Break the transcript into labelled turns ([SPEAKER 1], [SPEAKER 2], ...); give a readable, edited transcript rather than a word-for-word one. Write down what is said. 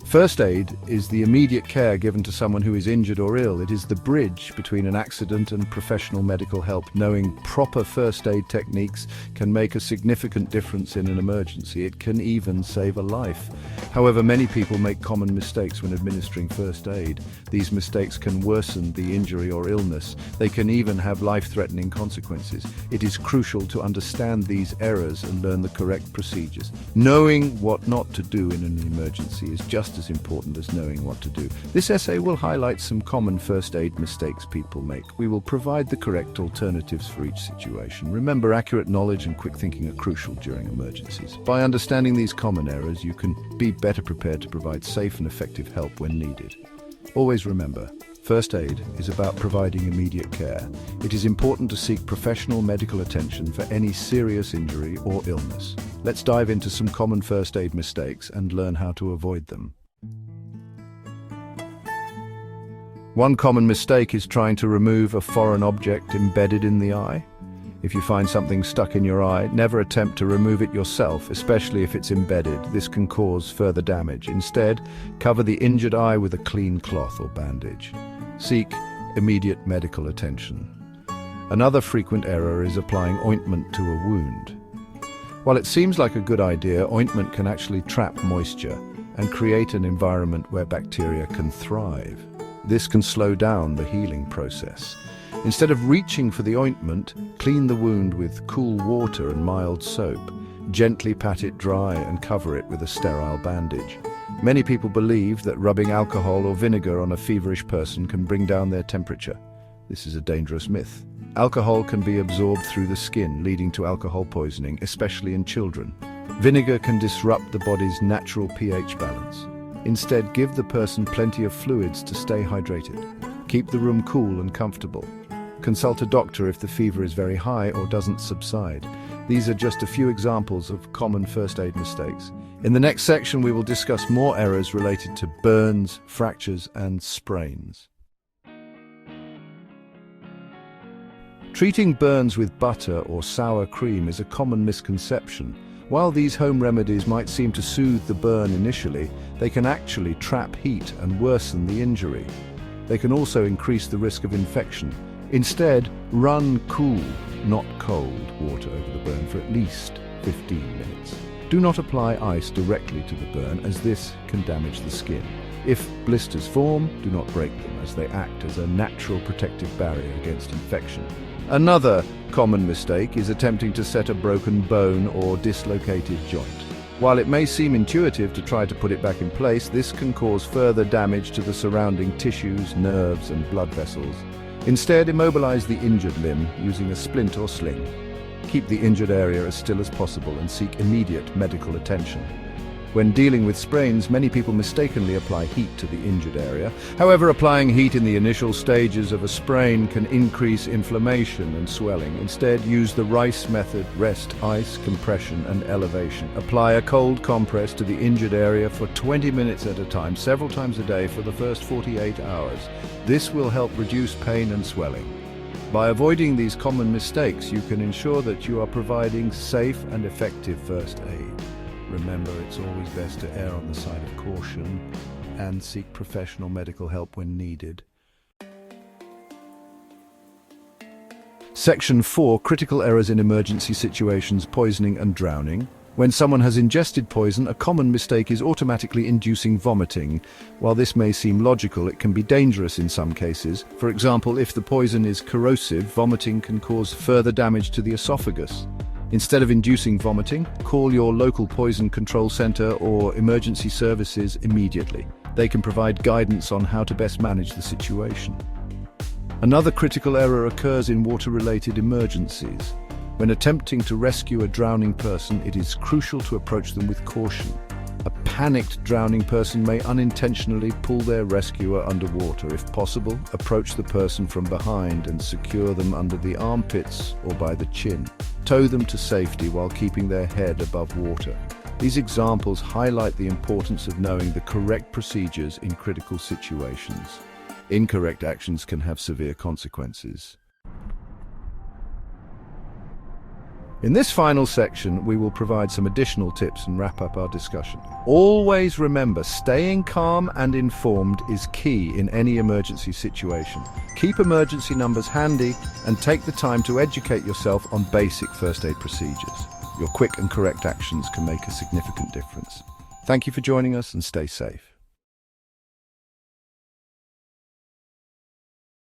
[SPEAKER 1] First aid is the immediate care given to someone who is injured or ill. It is the bridge between an accident and professional medical help. Knowing proper first aid techniques can make a significant difference in an emergency. It can even save a life. However, many people make common mistakes when administering first aid. These mistakes can worsen the injury or illness. They can even have life-threatening consequences. It is crucial to understand these errors and learn the correct procedures. Knowing what not to do in an emergency is just as important as knowing what to do. This essay will highlight some common first aid mistakes people make. We will provide the correct alternatives for each situation. Remember, accurate knowledge and quick thinking are crucial during emergencies. By understanding these common errors, you can be better prepared to provide safe and effective help when needed. Always remember, first aid is about providing immediate care. It is important to seek professional medical attention for any serious injury or illness. Let's dive into some common first aid mistakes and learn how to avoid them. One common mistake is trying to remove a foreign object embedded in the eye. If you find something stuck in your eye, never attempt to remove it yourself, especially if it's embedded. This can cause further damage. Instead, cover the injured eye with a clean cloth or bandage. Seek immediate medical attention. Another frequent error is applying ointment to a wound. While it seems like a good idea, ointment can actually trap moisture and create an environment where bacteria can thrive. This can slow down the healing process. Instead of reaching for the ointment, clean the wound with cool water and mild soap. Gently pat it dry and cover it with a sterile bandage. Many people believe that rubbing alcohol or vinegar on a feverish person can bring down their temperature. This is a dangerous myth. Alcohol can be absorbed through the skin, leading to alcohol poisoning, especially in children. Vinegar can disrupt the body's natural pH balance. Instead, give the person plenty of fluids to stay hydrated. Keep the room cool and comfortable. Consult a doctor if the fever is very high or doesn't subside. These are just a few examples of common first aid mistakes. In the next section, we will discuss more errors related to burns, fractures, and sprains. Treating burns with butter or sour cream is a common misconception. While these home remedies might seem to soothe the burn initially, they can actually trap heat and worsen the injury. They can also increase the risk of infection. Instead, run cool, not cold, water over the burn for at least 15 minutes. Do not apply ice directly to the burn, as this can damage the skin. If blisters form, do not break them, as they act as a natural protective barrier against infection. Another common mistake is attempting to set a broken bone or dislocated joint. While it may seem intuitive to try to put it back in place, this can cause further damage to the surrounding tissues, nerves, and blood vessels. Instead, immobilize the injured limb using a splint or sling. Keep the injured area as still as possible and seek immediate medical attention. When dealing with sprains, many people mistakenly apply heat to the injured area. However, applying heat in the initial stages of a sprain can increase inflammation and swelling. Instead, use the Rice method: rest, ice, compression, and elevation. Apply a cold compress to the injured area for 20 minutes at a time, several times a day for the first 48 hours. This will help reduce pain and swelling. By avoiding these common mistakes, you can ensure that you are providing safe and effective first aid. Remember, it's always best to err on the side of caution and seek professional medical help when needed. Section 4. Critical errors in emergency situations: poisoning and drowning. When someone has ingested poison, a common mistake is automatically inducing vomiting. While this may seem logical, it can be dangerous in some cases. For example, if the poison is corrosive, vomiting can cause further damage to the esophagus. Instead of inducing vomiting, call your local poison control center or emergency services immediately. They can provide guidance on how to best manage the situation. Another critical error occurs in water-related emergencies. When attempting to rescue a drowning person, it is crucial to approach them with caution. A panicked drowning person may unintentionally pull their rescuer underwater. If possible, approach the person from behind and secure them under the armpits or by the chin. Tow them to safety while keeping their head above water. These examples highlight the importance of knowing the correct procedures in critical situations. Incorrect actions can have severe consequences. In this final section, we will provide some additional tips and wrap up our discussion. Always remember, staying calm and informed is key in any emergency situation. Keep emergency numbers handy and take the time to educate yourself on basic first aid procedures. Your quick and correct actions can make a significant difference. Thank you for joining us and stay safe.